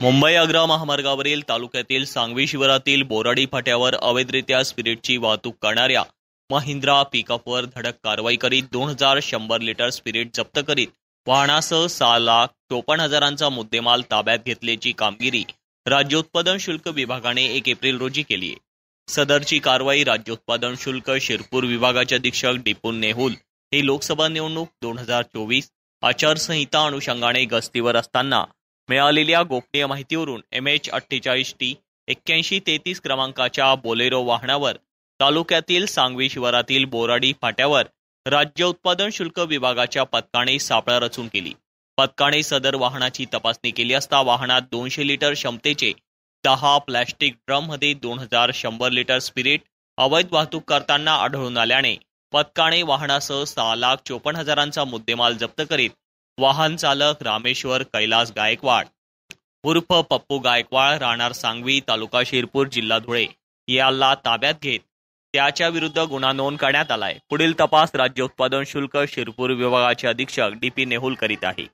मुंबई आग्रा महामार्गावरील तालुक्यातील सांगवी शिवारातील बोराडी फाट्यावर अवैधरित्या स्पिरिटची वाहतूक करणाऱ्या महिंद्रा पिकअपवर धडक कारवाई करीत 2100 लिटर स्पिरिट जप्त करीत वाहनासह 6,54,000चा मुद्देमाल ताब्यात घेतल्याची कामगिरी राज्य उत्पादन शुल्क विभागाने 1 एप्रिल रोजी केली आहे. सदरची कारवाई राज्य उत्पादन शुल्क शिरपूर विभागाचे अधीक्षक डिपुन नेहुल हे लोकसभा निवडणूक 2024 आचारसंहिता अनुषंगाने गस्तीवर असताना मिळालेल्या गोपनीय माहितीवरून MH48T 8133 क्रमांकाच्या बोलेरो वाहनावर तालुक्यातील सांगवी शिवारातील बोराडी फाट्यावर राज्य उत्पादन शुल्क विभागाच्या पथकाने सापळा रचून केली. पथकाने सदर वाहनाची तपासणी केली असता वाहनात 200 लिटर क्षमतेचे 10 प्लॅस्टिक ड्रममध्ये 2100 लिटर स्पिरिट अवैध वाहतूक करताना आढळून आल्याने पथकाने वाहनासह 6,54,000चा मुद्देमाल जप्त करीत वाहन चालक रामेश्वर कैलास गायकवाड उर्फ पप्पू गायकवाड राहणार सांगवी तालुका शिरपूर जिल्हा धुळे याला ताब्यात घेत त्याच्या विरुद्ध गुन्हा नोंद करण्यात आलाय. पुढील तपास राज्य उत्पादन शुल्क शिरपूर विभागाचे अधीक्षक DP नेहुल करीत आहे.